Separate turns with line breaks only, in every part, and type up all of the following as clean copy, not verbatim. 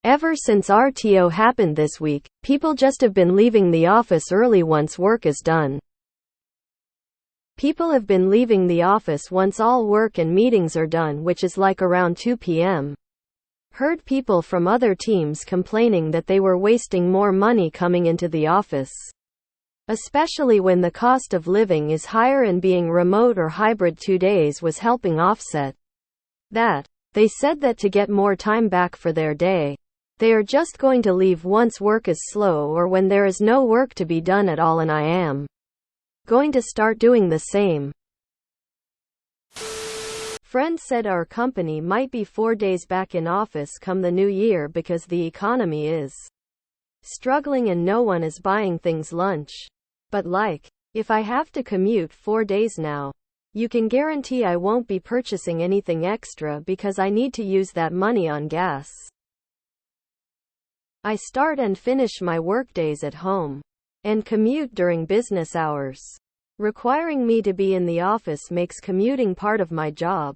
Ever since RTO happened this week, people just have been leaving the office early once work is done. People have been leaving the office once all work and meetings are done, which is like around 2 p.m. Heard people from other teams complaining that they were wasting more money coming into the office. Especially when the cost of living is higher and being remote or hybrid 2 days was helping offset that. They said that to get more time back for their day, they are just going to leave once work is slow or when there is no work to be done at all, and I am going to start doing the same. Friend said our company might be 4 days back in office come the new year because the economy is struggling and no one is buying things lunch. But if I have to commute 4 days now, you can guarantee I won't be purchasing anything extra because I need to use that money on gas. I start and finish my workdays at home and commute during business hours. Requiring me to be in the office makes commuting part of my job.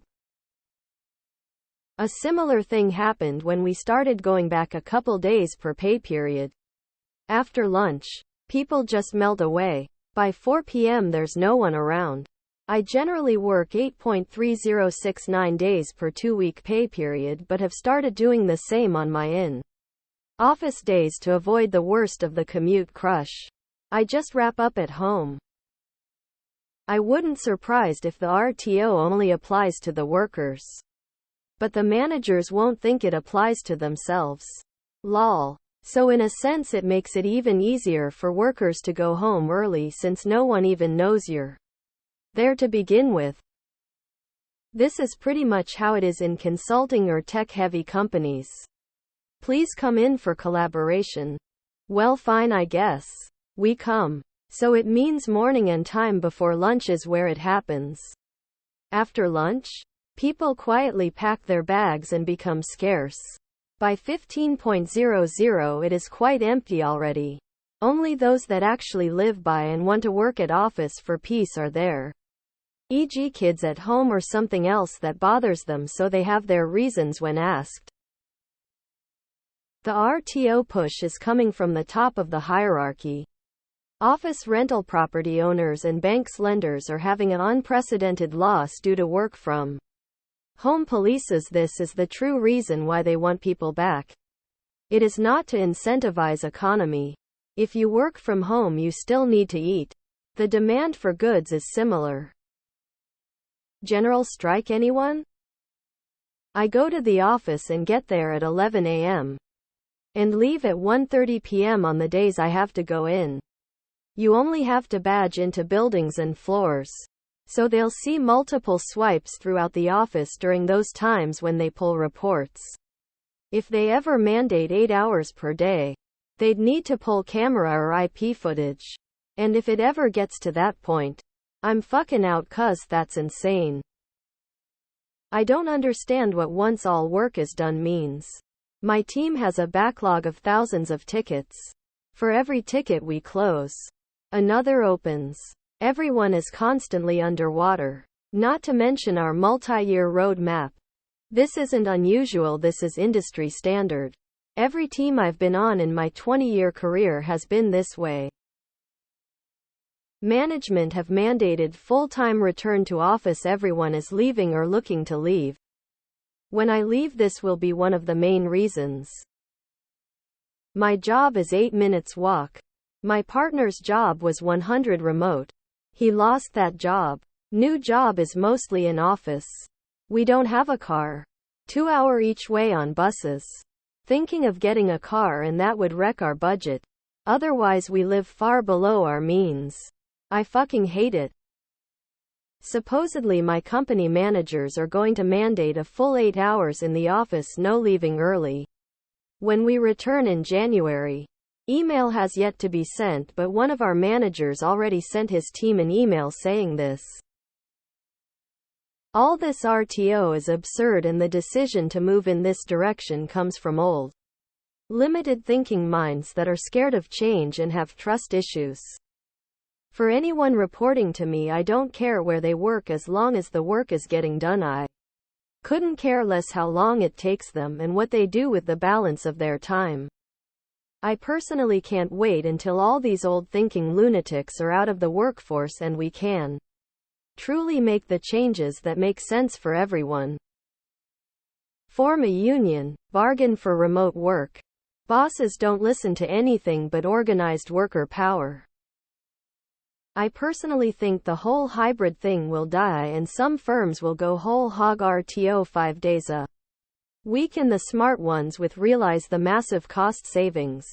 A similar thing happened when we started going back a couple days per pay period. After lunch, people just melt away. By 4 p.m. there's no one around. I generally work 8.3069 days per 2-week pay period but have started doing the same on my in-office days to avoid the worst of the commute crush. I just wrap up at home. I wouldn't surprised if the RTO only applies to the workers. But the managers won't think it applies to themselves. Lol. So in a sense it makes it even easier for workers to go home early since no one even knows you're there to begin with. This is pretty much how it is in consulting or tech-heavy companies. Please come in for collaboration. Well, fine, I guess. We come. So it means morning and time before lunch is where it happens. After lunch, people quietly pack their bags and become scarce. By 15.00 it is quite empty already. Only those that actually live by and want to work at office for peace are there. E.g. kids at home or something else that bothers them, so they have their reasons when asked. The RTO push is coming from the top of the hierarchy. Office rental property owners and banks lenders are having an unprecedented loss due to work from home policies. This is the true reason why they want people back. It is not to incentivize economy. If you work from home you still need to eat. The demand for goods is similar. General strike, anyone? I go to the office and get there at 11 a.m. and leave at 1:30 p.m. on the days I have to go in. You only have to badge into buildings and floors. So they'll see multiple swipes throughout the office during those times when they pull reports. If they ever mandate 8 hours per day, they'd need to pull camera or IP footage. And if it ever gets to that point, I'm fucking out, 'cause that's insane. I don't understand what once all work is done means. My team has a backlog of thousands of tickets. For every ticket we close, another opens. Everyone is constantly underwater. Not to mention our multi-year roadmap. This isn't unusual, this is industry standard. Every team I've been on in my 20-year career has been this way. Management have mandated full-time return to office. Everyone is leaving or looking to leave. When I leave, this will be one of the main reasons. My job is 8 minutes walk. My partner's job was 100 remote. He lost that job. New job is mostly in office. We don't have a car. 2 hour each way on buses. Thinking of getting a car, and that would wreck our budget. Otherwise we live far below our means. I fucking hate it. Supposedly my company managers are going to mandate a full 8 hours in the office, no leaving early. When we return in January, email has yet to be sent, but one of our managers already sent his team an email saying this. All this RTO is absurd, and the decision to move in this direction comes from old, limited thinking minds that are scared of change and have trust issues. For anyone reporting to me, I don't care where they work as long as the work is getting done. I Couldn't care less how long it takes them and what they do with the balance of their time. I personally can't wait until all these old-thinking lunatics are out of the workforce and we can truly make the changes that make sense for everyone. Form a union, bargain for remote work. Bosses don't listen to anything but organized worker power. I personally think the whole hybrid thing will die and some firms will go whole hog RTO 5 days a week, and the smart ones with realize the massive cost savings,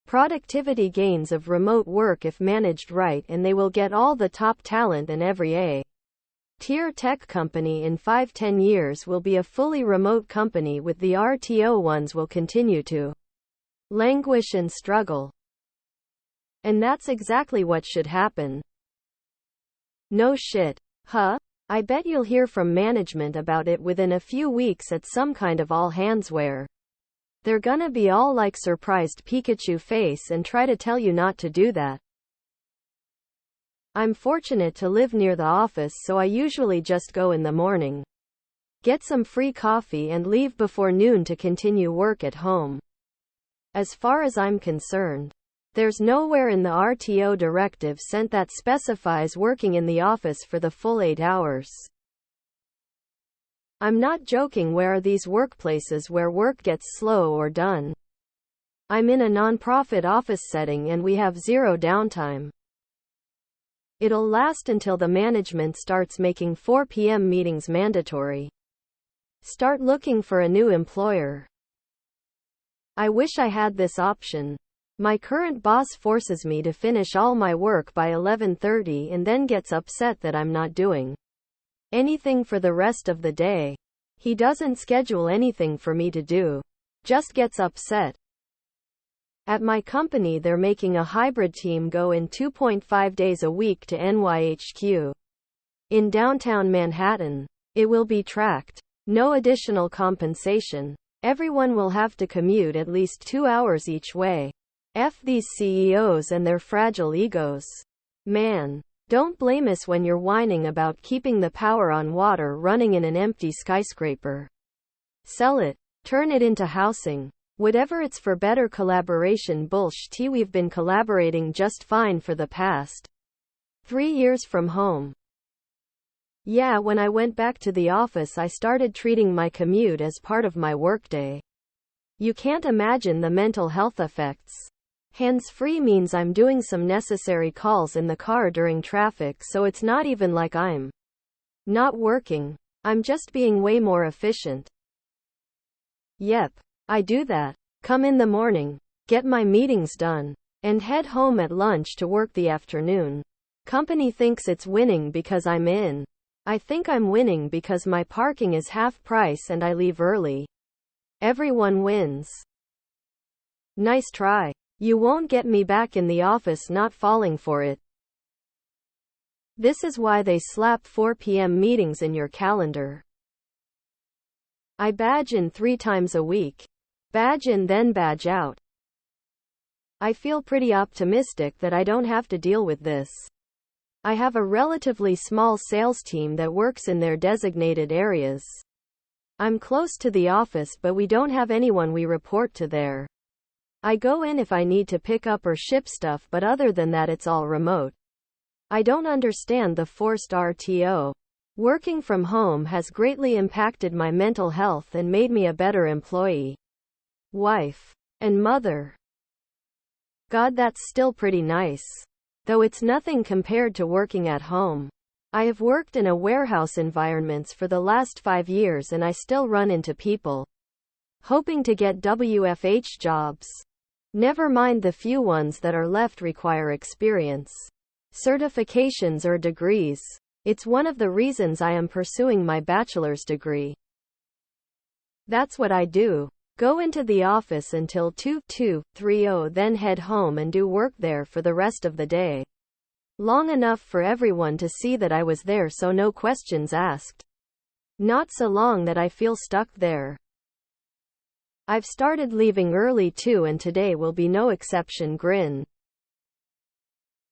productivity gains of remote work if managed right, and they will get all the top talent, and every A-tier tech company in 5-10 years will be a fully remote company, with the RTO ones will continue to languish and struggle. And that's exactly what should happen. No shit. Huh? I bet you'll hear from management about it within a few weeks at some kind of all hands where they're gonna be all like surprised Pikachu face and try to tell you not to do that. I'm fortunate to live near the office, so I usually just go in the morning, get some free coffee, and leave before noon to continue work at home. As far as I'm concerned, there's nowhere in the RTO directive sent that specifies working in the office for the full 8 hours. I'm not joking. Where are these workplaces where work gets slow or done? I'm in a non-profit office setting and we have zero downtime. It'll last until the management starts making 4 p.m. meetings mandatory. Start looking for a new employer. I wish I had this option. My current boss forces me to finish all my work by 11:30 and then gets upset that I'm not doing anything for the rest of the day. He doesn't schedule anything for me to do, just gets upset. At my company, they're making a hybrid team go in 2.5 days a week to NYHQ in downtown Manhattan. It will be tracked. No additional compensation. Everyone will have to commute at least 2 hours each way. F these CEOs and their fragile egos. Man, don't blame us when you're whining about keeping the power on water running in an empty skyscraper. Sell it. Turn it into housing. Whatever, it's for better collaboration bullshit. We've been collaborating just fine for the past 3 years from home. Yeah, when I went back to the office, I started treating my commute as part of my workday. You can't imagine the mental health effects. Hands-free means I'm doing some necessary calls in the car during traffic, so it's not even like I'm not working. I'm just being way more efficient. Yep, I do that. Come in the morning, get my meetings done, and head home at lunch to work the afternoon. Company thinks it's winning because I'm in. I think I'm winning because my parking is half price and I leave early. Everyone wins. Nice try. You won't get me back in the office not falling for it. This is why they slap 4 p.m. meetings in your calendar. I badge in 3 times a week. Badge in then badge out. I feel pretty optimistic that I don't have to deal with this. I have a relatively small sales team that works in their designated areas. I'm close to the office, but we don't have anyone we report to there. I go in if I need to pick up or ship stuff, but other than that it's all remote. I don't understand the forced RTO. Working from home has greatly impacted my mental health and made me a better employee, wife, and mother. God, that's still pretty nice. Though it's nothing compared to working at home. I have worked in a warehouse environments for the last 5 years and I still run into people hoping to get WFH jobs. Never mind the few ones that are left require experience, certifications or degrees. It's one of the reasons I am pursuing my bachelor's degree. That's what I do. Go into the office until 2:30, then head home and do work there for the rest of the day. Long enough for everyone to see that I was there, so no questions asked. Not so long that I feel stuck there. I've started leaving early too, and today will be no exception. Grin.